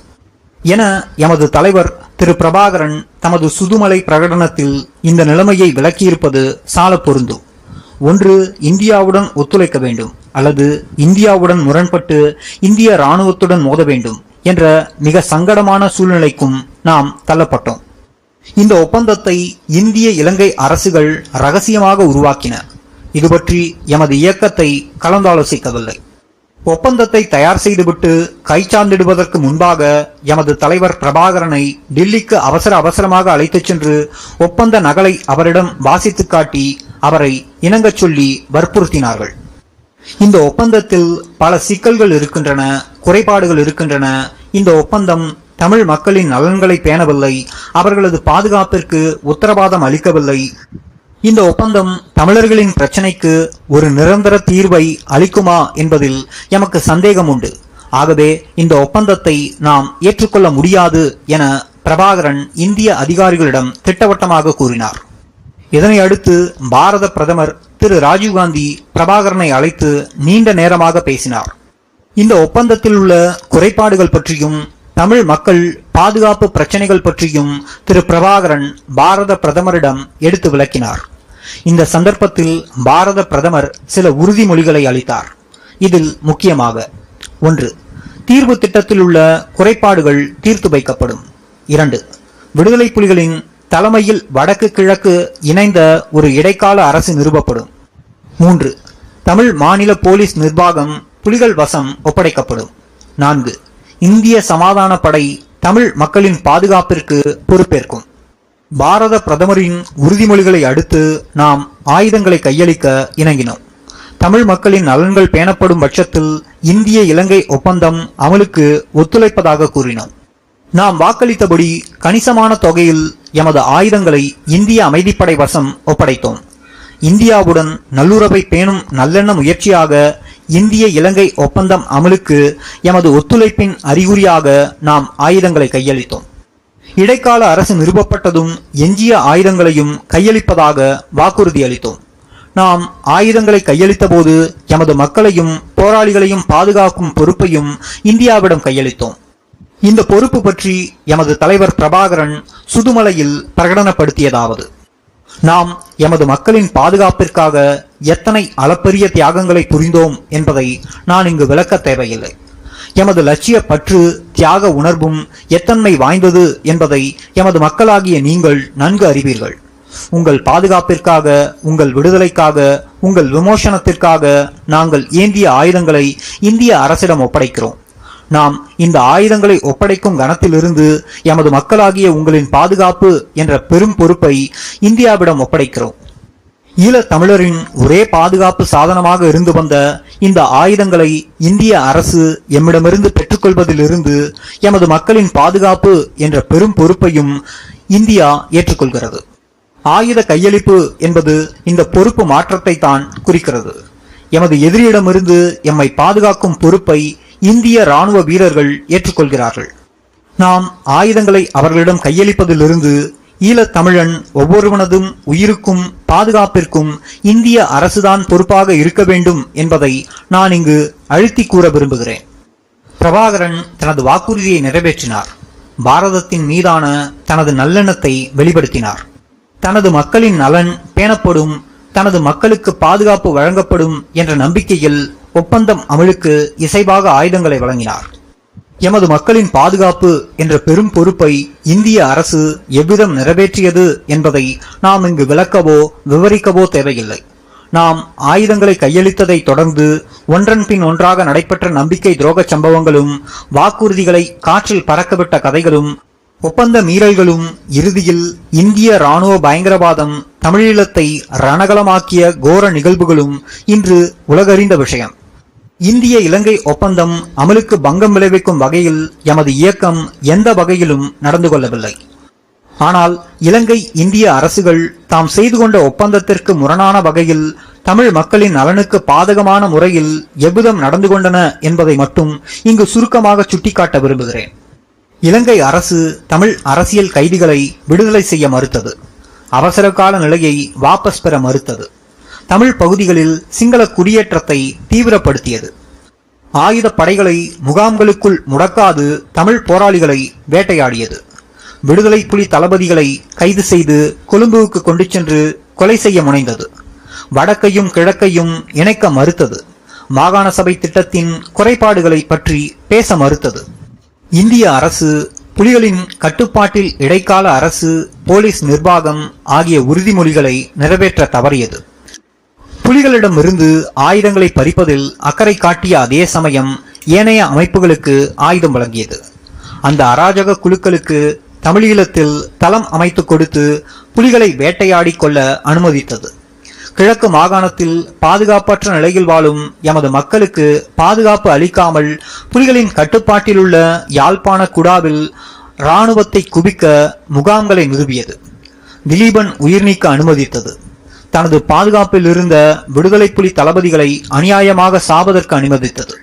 என எமது தலைவர் திரு பிரபாகரன் தமது சுதுமலை பிரகடனத்தில் இந்த நிலைமையை விளக்கியிருப்பது சால பொருந்தும். ஒன்று, இந்தியாவுடன் ஒத்துழைக்க வேண்டும், அல்லது இந்தியாவுடன் முரண்பட்டு இந்திய இராணுவத்துடன் மோத வேண்டும் என்ற மிக சங்கடமான சூழ்நிலைக்கும் நாம் தள்ளப்பட்டோம். இந்த ஒப்பந்தத்தை இந்திய இலங்கை அரசுகள் ரகசியமாக உருவாக்கின. இது பற்றி எமது இயக்கத்தை கலந்தாலோசிக்கவில்லை. ஒப்பந்தத்தை தயார் செய்துவிட்டு கைச்சார்ந்திடுவதற்கு முன்பாக எமது தலைவர் பிரபாகரனை டில்லிக்கு அவசரமாக அழைத்துச் சென்று ஒப்பந்த நகலை அவரிடம் வாசித்து காட்டி அவரை இணங்கச் சொல்லி வற்புறுத்தினார்கள். இந்த ஒப்பந்தத்தில் பல சிக்கல்கள் இருக்கின்றன, குறைபாடுகள் இருக்கின்றன. இந்த ஒப்பந்தம் தமிழ் மக்களின் நலன்களை பேணவில்லை, அவர்களது பாதுகாப்பிற்கு உத்தரவாதம் அளிக்கவில்லை. இந்த ஒப்பந்தம் தமிழர்களின் பிரச்சனைக்கு ஒரு நிரந்தர தீர்வை அளிக்குமா என்பதில் எமக்கு சந்தேகம் உண்டு. ஆகவே இந்த ஒப்பந்தத்தை நாம் ஏற்றுக்கொள்ள முடியாது என பிரபாகரன் இந்திய அதிகாரிகளிடம் திட்டவட்டமாக கூறினார். இதனை அடுத்து பாரத பிரதமர் திரு ராஜீவ்காந்தி பிரபாகரனை அழைத்து நீண்ட நேரமாக பேசினார். இந்த ஒப்பந்தத்தில் உள்ள குறைபாடுகள் பற்றியும் தமிழ் மக்கள் பாதுகாப்பு பிரச்சனைகள் பற்றியும் திரு பிரபாகரன் பாரத பிரதமரிடம் எடுத்து விளக்கினார். இந்த சந்தர்ப்பத்தில் பாரத பிரதமர் சில உறுதிமொழிகளை அளித்தார். இதில் முக்கியமாக 1. தீர்வு திட்டத்தில் உள்ள குறைபாடுகள் தீர்த்து வைக்கப்படும். 2. விடுதலை புலிகளின் தலைமையில் வடக்கு கிழக்கு இணைந்த ஒரு இடைக்கால அரசு நிறுவப்படும். 3. தமிழ் மாநில போலீஸ் நிர்வாகம் புலிகள் வசம் ஒப்படைக்கப்படும். 4. இந்திய சமாதான படை தமிழ் மக்களின் பாதுகாப்பிற்கு பொறுப்பேற்கும். பாரத பிரதமரின் உறுதிமொழிகளை அடுத்து நாம் ஆயுதங்களை கையளிக்க இணங்கினோம். தமிழ் மக்களின் நலன்கள் பேணப்படும் பட்சத்தில் இந்திய இலங்கை ஒப்பந்தம் அமலுக்கு ஒத்துழைப்பதாக கூறினோம். நாம் வாக்களித்தபடி கணிசமான தொகையில் எமது ஆயுதங்களை இந்திய அமைதிப்படை வசம் ஒப்படைத்தோம். இந்தியாவுடன் நல்லுறவை பேணும் நல்லெண்ண முயற்சியாக இந்திய இலங்கை ஒப்பந்தம் அமலுக்கு எமது ஒத்துழைப்பின் அறிகுறியாக நாம் ஆயுதங்களை கையளித்தோம். இடைக்கால அரசு நிறுவப்பட்டதும் எஞ்சிய ஆயுதங்களையும் கையளிப்பதாக வாக்குறுதி அளித்தோம். நாம் ஆயுதங்களை கையளித்த போது எமது மக்களையும் போராளிகளையும் பாதுகாக்கும் பொறுப்பையும் இந்தியாவிடம் கையளித்தோம். இந்த பொறுப்பு பற்றி எமது தலைவர் பிரபாகரன் சுதுமலையில் பிரகடனப்படுத்தியதாவது: நாம் எமது மக்களின் பாதுகாப்பிற்காக எத்தனை அளப்பரிய தியாகங்களை புரிந்தோம் என்பதை நான் இங்கு விளக்க தேவையில்லை. எமது லட்சிய பற்று தியாக உணர்வும் எத்தன்மை வாய்ந்தது என்பதை எமது மக்களாகிய நீங்கள் நன்கு அறிவீர்கள். உங்கள் பாதுகாப்பிற்காக, உங்கள் விடுதலைக்காக, உங்கள் விமோசனத்திற்காக நாங்கள் ஏந்திய ஆயுதங்களை இந்திய அரசிடம் ஒப்படைக்கிறோம். நாம் இந்த ஆயுதங்களை ஒப்படைக்கும் கணத்திலிருந்து எமது மக்களாகிய உங்களின் பாதுகாப்பு என்ற பெரும் பொறுப்பை இந்தியாவிடம் ஒப்படைக்கிறோம். ஈழத் தமிழரின் ஒரே பாதுகாப்பு சாதனமாக இருந்து வந்த இந்த ஆயுதங்களை இந்திய அரசு எம்மிடமிருந்து பெற்றுக்கொள்வதிலிருந்து எமது மக்களின் பாதுகாப்பு என்ற பெரும் பொறுப்பையும் இந்தியா ஏற்றுக்கொள்கிறது. ஆயுத கையளிப்பு என்பது இந்த பொறுப்பு மாற்றத்தை தான் குறிக்கிறது. எமது எதிரியிடமிருந்து எம்மை பாதுகாக்கும் பொறுப்பை இந்திய இராணுவ வீரர்கள் ஏற்றுக்கொள்கிறார்கள். நாம் ஆயுதங்களை அவர்களிடம் கையளிப்பதிலிருந்து ஈழத் தமிழன் ஒவ்வொருவனதும் உயிருக்கும் பாதுகாப்பிற்கும் இந்திய அரசுதான் பொறுப்பாக இருக்க வேண்டும் என்பதை நான் இங்கு அழுத்தி கூற விரும்புகிறேன். பிரபாகரன் தனது வாக்குறுதியை நிறைவேற்றினார். பாரதத்தின் மீதான தனது நல்லெண்ணத்தை வெளிப்படுத்தினார். தனது மக்களின் நலன் பேணப்படும், தனது மக்களுக்கு பாதுகாப்பு வழங்கப்படும் என்ற நம்பிக்கையில் ஒப்பந்தம் அமலுக்கு இசைவாக ஆயுதங்களை வழங்கினார். எமது மக்களின் பாதுகாப்பு என்ற பெரும் பொறுப்பை இந்திய அரசு எவ்விதம் நிறைவேற்றியது என்பதை நாம் இங்கு விளக்கவோ விவரிக்கவோ தேவையில்லை. நாம் ஆயுதங்களை கையளித்ததை தொடர்ந்து ஒன்றன் பின் ஒன்றாக நடைபெற்ற நம்பிக்கை துரோக சம்பவங்களும், வாக்குறுதிகளை காற்றில் பறக்கவிட்ட கதைகளும், ஒப்பந்த மீறல்களும், இறுதியில் இந்திய இராணுவ பயங்கரவாதம் தமிழீழத்தை ரணகலமாக்கிய கோர நிகழ்வுகளும் இன்று உலகறிந்த விஷயம். இந்திய இலங்கை ஒப்பந்தம் அமலுக்கு பங்கம் விளைவிக்கும் வகையில் எமது இயக்கம் எந்த வகையிலும் நடந்து கொள்ளவில்லை. ஆனால் இலங்கை இந்திய அரசுகள் தாம் செய்து கொண்ட ஒப்பந்தத்திற்கு முரணான வகையில் தமிழ் மக்களின் நலனுக்கு பாதகமான முறையில் எவ்விதம் நடந்து கொண்டன என்பதை மட்டும் இங்கு சுருக்கமாக சுட்டிக்காட்ட விரும்புகிறேன். இலங்கை அரசு தமிழ் அரசியல் கைதிகளை விடுதலை செய்ய மறுத்தது. அவசர கால நிலையை வாபஸ் பெற மறுத்தது. தமிழ் பகுதிகளில் சிங்கள குடியேற்றத்தை தீவிரப்படுத்தியது. ஆயுத படைகளை முகாம்களுக்குள் முடக்காது தமிழ் போராளிகளை வேட்டையாடியது. விடுதலை புலி தளபதிகளை கைது செய்து கொழும்புவுக்கு கொண்டு சென்று கொலை செய்ய முனைந்தது. வடக்கையும் கிழக்கையும் இணைக்க மறுத்தது. மாகாண சபை திட்டத்தின் குறைபாடுகளை பற்றி பேச மறுத்தது. இந்திய அரசு புலிகளின் கட்டுப்பாட்டில் இடைக்கால அரசு, போலீஸ் நிர்வாகம் ஆகிய உறுதிமொழிகளை நிறைவேற்ற தவறியது. புலிகளிடமிருந்து ஆயுதங்களை பறிப்பதில் அக்கறை காட்டிய அதே சமயம் ஏனைய அமைப்புகளுக்கு ஆயுதம் வழங்கியது. அந்த அராஜக குழுக்களுக்கு தமிழீழத்தில் தளம் அமைத்து கொடுத்து புலிகளை வேட்டையாடி கொள்ள அனுமதித்தது. கிழக்கு மாகாணத்தில் பாதுகாப்பற்ற நிலையில் வாழும் எமது மக்களுக்கு பாதுகாப்பு அளிக்காமல் புலிகளின் கட்டுப்பாட்டில் உள்ள யாழ்ப்பாண குடாவில் இராணுவத்தை குவிக்க முகாம்களை நிறுவியது. திலீபன் உயிர் நீக்க அனுமதித்தது. தனது பாதுகாப்பில் இருந்த விடுதலை புலி தளபதிகளை அநியாயமாக சாவதற்கு அனுமதித்தது.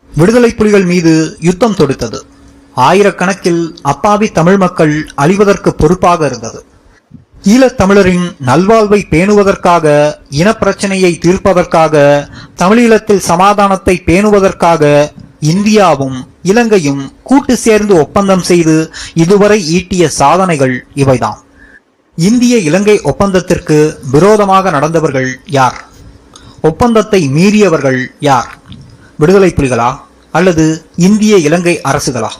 விடுதலை புலிகள் மீது யுத்தம் தொடுத்தது. ஆயிரக்கணக்கில் அப்பாவி தமிழ் மக்கள் அழிவதற்கு பொறுப்பாக இருந்தது. ஈழத் தமிழரின் நல்வாழ்வை பேணுவதற்காக, இனப்பிரச்சனையை தீர்ப்பதற்காக, தமிழீழத்தில் சமாதானத்தை பேணுவதற்காக இந்தியாவும் இலங்கையும் கூட்டு சேர்ந்து ஒப்பந்தம் செய்து இதுவரை ஈட்டிய சாதனைகள் இவைதான். இந்திய இலங்கை ஒப்பந்தத்திற்கு விரோதமாக நடந்தவர்கள் யார்? ஒப்பந்தத்தை மீறியவர்கள் யார்? விடுதலை புலிகளா? அல்லது இந்திய இலங்கை அரசுகளா?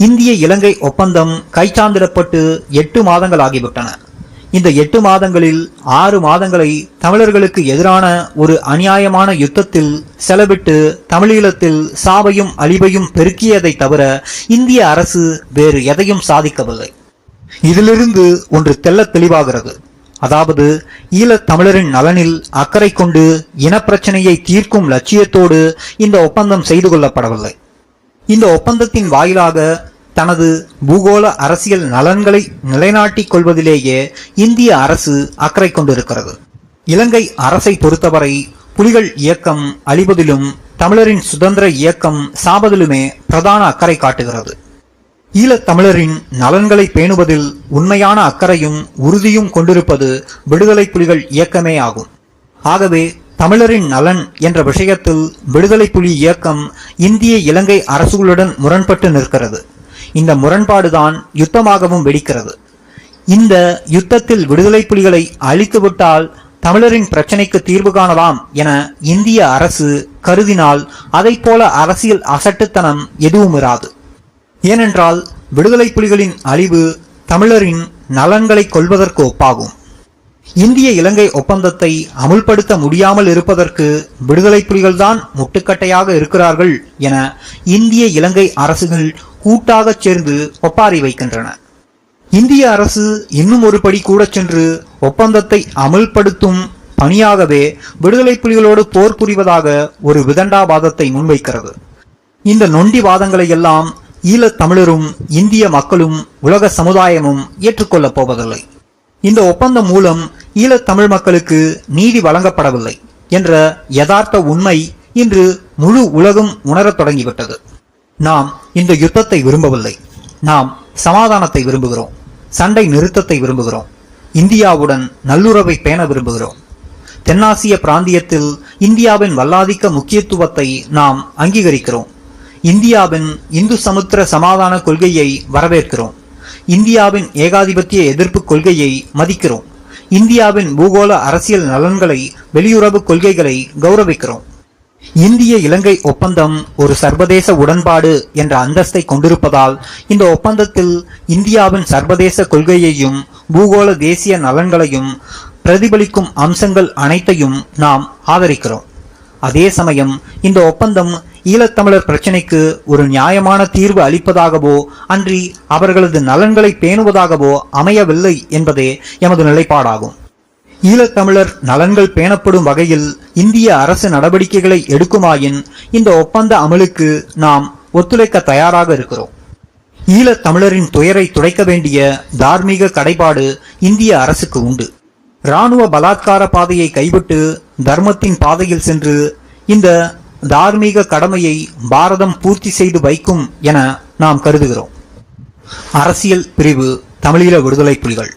இந்திய இலங்கை ஒப்பந்தம் கைச்சாந்திடப்பட்டு 8 மாதங்கள் ஆகிவிட்டன. இந்த 8 மாதங்களில் 6 மாதங்களை தமிழர்களுக்கு எதிரான ஒரு அநியாயமான யுத்தத்தில் செலவிட்டு தமிழீழத்தில் சாவையும் அழிவையும் பெருக்கியதை தவிர இந்திய அரசு வேறு எதையும் சாதிக்கவில்லை. இதிலிருந்து ஒன்று தெள்ளத் தெளிவாகிறது. அதாவது ஈழத் தமிழரின் நலனில் அக்கறை கொண்டு இனப்பிரச்சனையை தீர்க்கும் லட்சியத்தோடு இந்த ஒப்பந்தம் செய்து கொள்ளப்படவில்லை. இந்த ஒப்பந்தத்தின் வாயிலாக தனது பூகோள அரசியல் நலன்களை நிலைநாட்டிக் கொள்வதிலேயே இந்திய அரசு அக்கறை கொண்டிருக்கிறது. இலங்கை அரசை பொறுத்தவரை புலிகள் இயக்கம் அழிவதிலும் தமிழரின் சுதந்திர இயக்கம் சாவதிலுமே பிரதான அக்கறை காட்டுகிறது. ஈழத் தமிழரின் நலன்களை பேணுவதில் உண்மையான அக்கறையும் உறுதியும் கொண்டிருப்பது விடுதலை புலிகள் இயக்கமே ஆகும். ஆகவே தமிழரின் நலன் என்ற விஷயத்தில் விடுதலை புலி இயக்கம் இந்திய இலங்கை அரசுகளுடன் முரண்பட்டு நிற்கிறது. இந்த முரண்பாடுதான் யுத்தமாகவும் வெடிக்கிறது. இந்த யுத்தத்தில் விடுதலை புலிகளை அழித்துவிட்டால் தமிழரின் பிரச்சனைக்கு தீர்வு காணலாம் என இந்திய அரசு கருதினால் அதைப் போல அரசியல் அசட்டுத்தனம் எதுவும் இராது. ஏனென்றால் விடுதலை புலிகளின் அழிவு தமிழரின் நலன்களை கொள்வதற்கு ஒப்பாகும். இந்திய இலங்கை ஒப்பந்தத்தை அமுல்படுத்த முடியாமல் இருப்பதற்கு விடுதலை புலிகள்தான் முட்டுக்கட்டையாக இருக்கிறார்கள் என இந்திய இலங்கை அரசுகள் கூட்டாக சேர்ந்து ஒப்பாரி வைக்கின்றன. இந்திய அரசு இன்னும் ஒரு படி கூட சென்று ஒப்பந்தத்தை அமுல்படுத்தும் பணியாகவே விடுதலை புலிகளோடு போர் புரிவதாக ஒரு விதண்டாவாதத்தை முன்வைக்கிறது. இந்த நொண்டி வாதங்களை எல்லாம் ஈழத் தமிழரும் இந்திய மக்களும் உலக சமுதாயமும் ஏற்றுக்கொள்ளப் போவதில்லை. இந்த ஒப்பந்தம் மூலம் ஈழத் தமிழ் மக்களுக்கு நீதி வழங்கப்படவில்லை என்ற யதார்த்த உண்மை இன்று முழு உலகம் உணரத் தொடங்கிவிட்டது. நாம் இந்த யுத்தத்தை விரும்பவில்லை. நாம் சமாதானத்தை விரும்புகிறோம். சண்டை நிறுத்தத்தை விரும்புகிறோம். இந்தியாவுடன் நல்லுறவை பேண விரும்புகிறோம். தென்னாசிய பிராந்தியத்தில் இந்தியாவின் வல்லாதிக்க முக்கியத்துவத்தை நாம் அங்கீகரிக்கிறோம். இந்தியாவின் இந்து சமுத்திர சமாதான கொள்கையை வரவேற்கிறோம். இந்தியாவின் ஏகாதிபத்திய எதிர்ப்பு கொள்கையை மதிக்கிறோம். இந்தியாவின் பூகோள அரசியல் நலன்களை, வெளியுறவு கொள்கைகளை கௌரவிக்கிறோம். இந்திய இலங்கை ஒப்பந்தம் ஒரு சர்வதேச உடன்பாடு என்ற அந்தஸ்தை கொண்டிருப்பதால் இந்த ஒப்பந்தத்தில் இந்தியாவின் சர்வதேச கொள்கையையும் பூகோள தேசிய நலன்களையும் பிரதிபலிக்கும் அம்சங்கள் அனைத்தையும் நாம் ஆதரிக்கிறோம். அதே சமயம் இந்த ஒப்பந்தம் ஈழத்தமிழர் பிரச்சினைக்கு ஒரு நியாயமான தீர்வு அளிப்பதாகவோ அன்றி அவர்களது நலன்களை பேணுவதாகவோ அமையவில்லை என்பதே எமது நிலைப்பாடாகும். ஈழத்தமிழர் நலன்கள் பேணப்படும் வகையில் இந்திய அரசு நடவடிக்கைகளை எடுக்குமாயின் இந்த ஒப்பந்த அமலுக்கு நாம் ஒத்துழைக்க தயாராக இருக்கிறோம். ஈழத்தமிழரின் துயரை துடைக்க வேண்டிய தார்மீக கடைபாடு இந்திய அரசுக்கு உண்டு. இராணுவ பலாத்கார பாதையை கைவிட்டு தர்மத்தின் பாதையில் சென்று இந்த தார்மீக கடமையை பாரதம் பூர்த்தி செய்து வைக்கும் என நாம் கருதுகிறோம். அரசியல் பிரிவு தமிழீழ விடுதலை புலிகள்.